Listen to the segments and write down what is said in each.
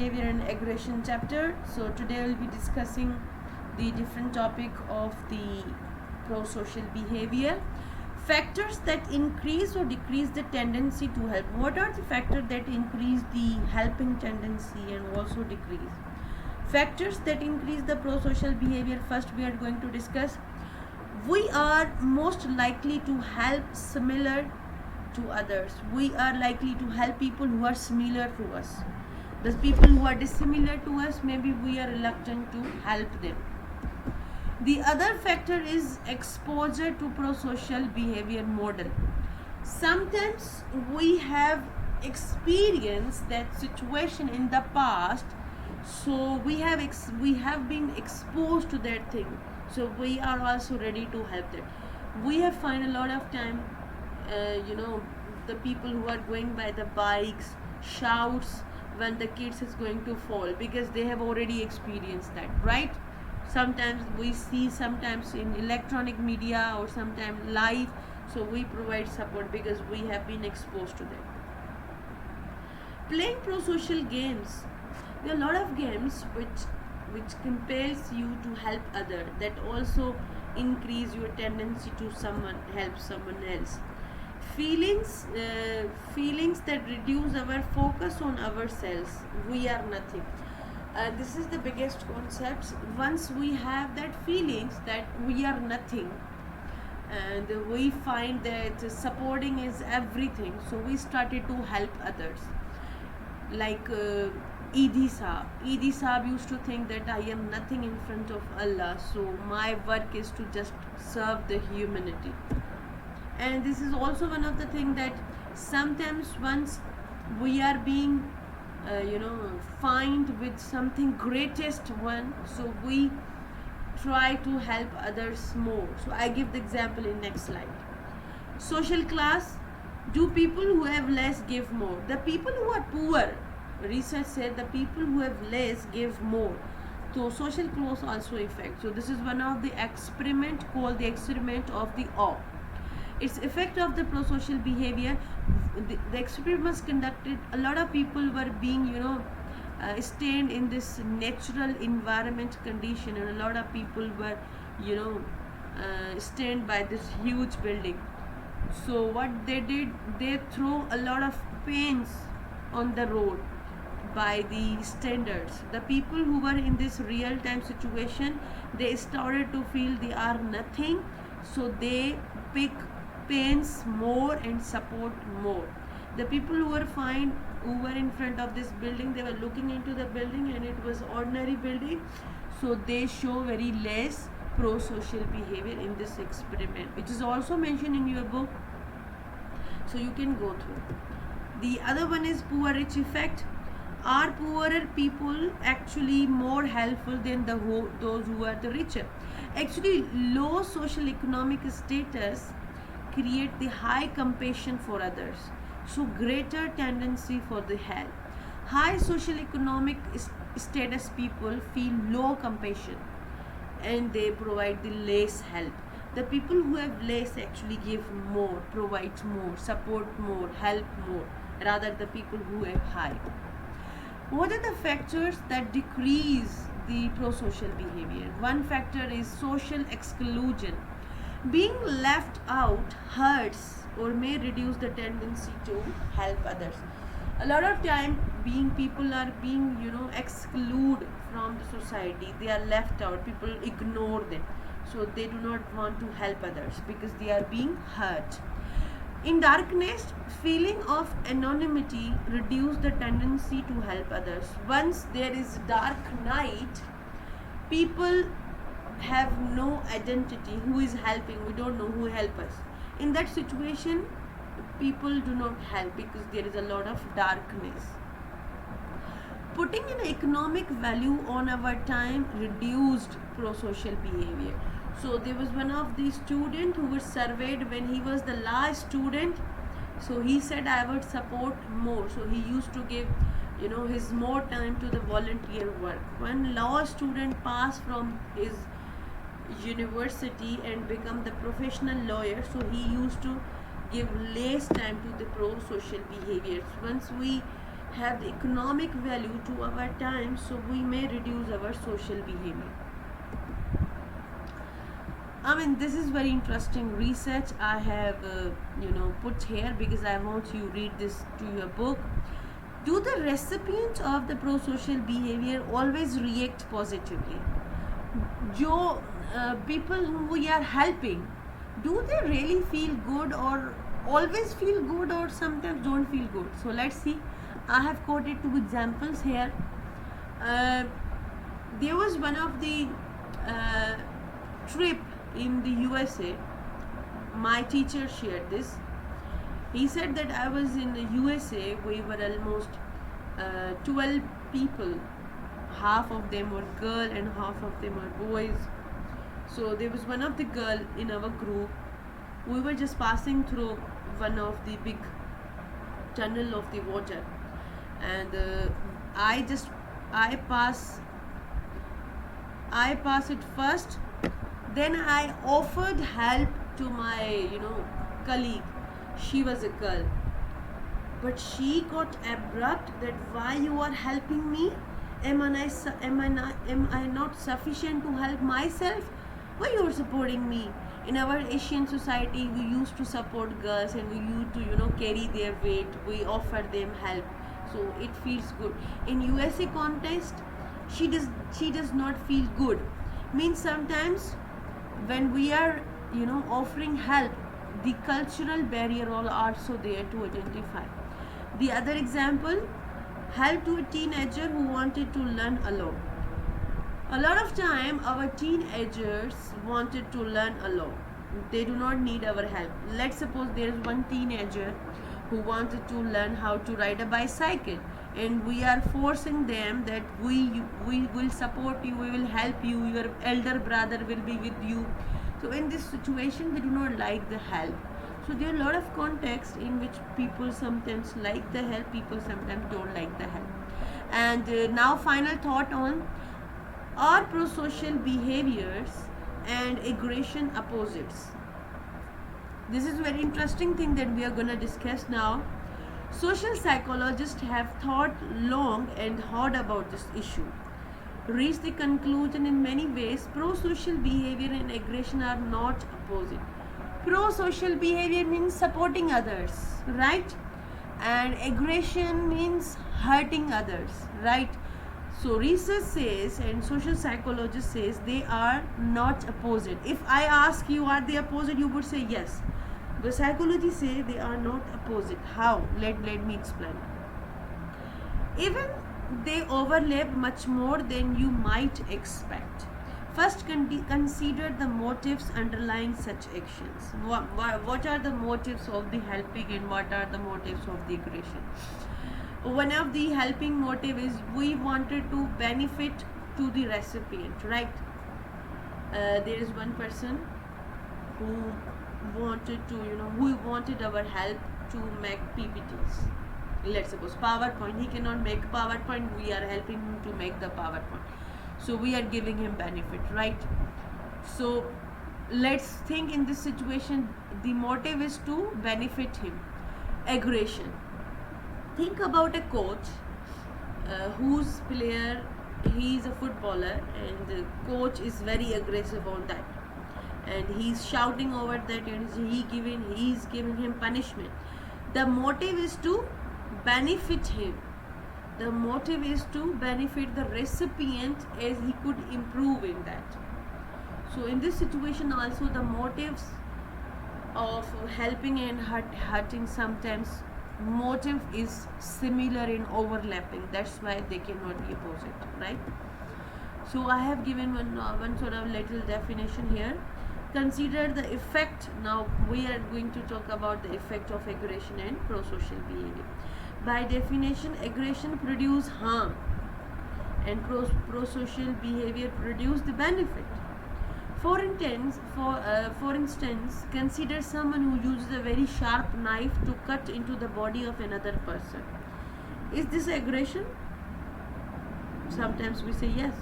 behavior and aggression chapter. So today we'll be discussing the different topic of the pro-social behavior. Factors that increase or decrease the tendency to help. What are the factors that increase the helping tendency and also decrease? Factors that increase the pro-social behavior. First we are going to discuss. We are most likely to help similar to others. We are likely to help people who are similar to us. The people who are dissimilar to us, maybe we are reluctant to help them. The other factor is exposure to pro-social behavior model. Sometimes we have experienced that situation in the past, so we have been exposed to that thing, so we are also ready to help them. We have find a lot of time, the people who are going by the bikes shouts when the kids is going to fall, because they have already experienced that, right? Sometimes we see, sometimes in electronic media or sometimes live, so we provide support because we have been exposed to that. Playing pro-social games. There are a lot of games which compels you to help other, that also increase your tendency to help someone else. Feelings that reduce our focus on ourselves. We are nothing. This is the biggest concept. Once we have that feelings that we are nothing, and we find that supporting is everything, so we started to help others. Like Idi Saab used to think that I am nothing in front of Allah, so my work is to just serve the humanity. And this is also one of the things that sometimes once we are being find with something greatest one, so we try to help others more. So I give the example in next slide. Social class. Do people who have less give more? The people who are poor, research said the people who have less give more. So social class also affect. So this is one of the experiment called the experiment of the awe. Its effect of the pro-social behavior. The experiment was conducted. A lot of people were being staying in this natural environment condition, and a lot of people were staying by this huge building. So what they did, they throw a lot of paints on the road by the standards. The people who were in this real-time situation, they started to feel they are nothing, so they pick pains more and support more. The people who were in front of this building, they were looking into the building and it was ordinary building, so they show very less pro-social behavior in this experiment, which is also mentioned in your book, so you can go through. The other one is poor rich effect. Are poorer people actually more helpful than those who are the richer? Actually, low social economic status create the high compassion for others, so greater tendency for the help. High social economic status people feel low compassion and they provide the less help. The people who have less actually give more, provide more, support more, help more, rather the people who have high. What are the factors that decrease the pro-social behavior? One factor is social exclusion. Being left out hurts or may reduce the tendency to help others. A lot of time people are being excluded from the society. They are left out. People ignore them, so they do not want to help others because they are being hurt. In darkness, feeling of anonymity reduce the tendency to help others. Once there is dark night, people have no identity. Who is helping? We don't know who help us. In that situation, people do not help because there is a lot of darkness. Putting an economic value on our time reduced pro-social behavior. So there was one of the student who was surveyed when he was the last student. So he said, I would support more. So he used to give his more time to the volunteer work. When law student passed from his university and become the professional lawyer, so he used to give less time to the pro-social behaviors. Once we have the economic value to our time, so we may reduce our social behavior. I mean, this is very interesting research I have, put here because I want you read this to your book. Do the recipients of the pro-social behavior always react positively? जो people whom we are helping, do they really feel good, or always feel good, or sometimes don't feel good? So let's see. I have quoted two examples here. There was one of the uh, trip in the USA. My teacher shared this. He said that I was in the USA. We were almost 12 people. Half of them were girls and half of them were boys. So there was one of the girl in our group. We were just passing through one of the big tunnel of the water, and I pass it first. Then I offered help to my colleague. She was a girl, but she got abrupt that why you are helping me? Am I not sufficient to help myself? Why you are supporting me? In our Asian society, we used to support girls and we used to carry their weight. We offer them help, so it feels good. In USA context, she does not feel good. Means sometimes when we are offering help, the cultural barrier all also there to identify. The other example, help to a teenager who wanted to learn alone. A lot of time our teenagers wanted to learn alone. They do not need our help. Let's suppose there is one teenager who wanted to learn how to ride a bicycle, and we are forcing them that we will support you, we will help you, your elder brother will be with you. So in this situation they do not like the help. So there are a lot of contexts in which people sometimes like the help, people sometimes don't like the help. And now final thought on, are pro-social behaviors and aggression opposites? This is a very interesting thing that we are going to discuss now. Social psychologists have thought long and hard about this issue, reached the conclusion in many ways pro-social behavior and aggression are not opposite. Pro-social behavior means supporting others, right? And aggression means hurting others, right? So research says and social psychologist says they are not opposite. If I ask you, are they opposite, you would say yes. The psychology say they are not opposite. How? Let me explain. Even they overlap much more than you might expect. First, consider the motives underlying such actions. What are the motives of the helping and what are the motives of the aggression? One of the helping motive is we wanted to benefit to the recipient, right? There is one person who wanted our help to make PPTs. Let's suppose PowerPoint. He cannot make PowerPoint. We are helping him to make the PowerPoint. So we are giving him benefit, right? So let's think in this situation, the motive is to benefit him. Aggression. Think about a coach whose player, he is a footballer and the coach is very aggressive on that, and he's shouting over that and he's giving him punishment. The motive is to benefit him. The motive is to benefit the recipient as he could improve in that. So in this situation also the motives of helping and hurting, sometimes motive is similar in overlapping. That's why they cannot be opposite, right? So I have given one sort of little definition here. Consider the effect. Now we are going to talk about the effect of aggression and pro-social behavior. By definition, aggression produce harm and pro-social behavior produce the benefit. For instance, consider someone who uses a very sharp knife to cut into the body of another person. Is this aggression? Sometimes we say yes.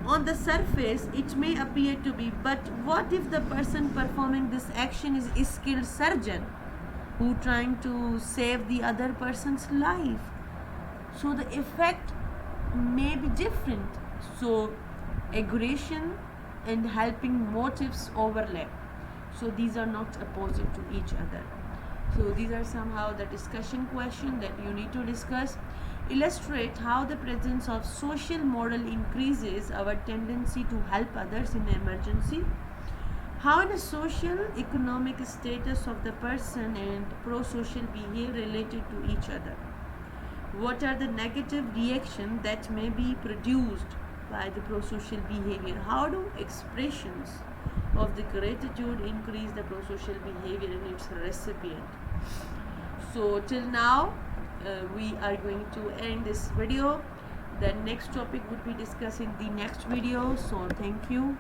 On the surface, it may appear to be, but what if the person performing this action is a skilled surgeon who trying to save the other person's life? So the effect may be different. So aggression and helping motives overlap. So these are not opposite to each other. So these are somehow the discussion question that you need to discuss. Illustrate how the presence of social model increases our tendency to help others in emergency. How the social economic status of the person and pro-social behavior related to each other. What are the negative reactions that may be produced by the pro-social behavior? How do expressions of the gratitude increase the pro-social behavior in its recipient? So till now we are going to end this video. The next topic would be discussed in the next video. So thank you.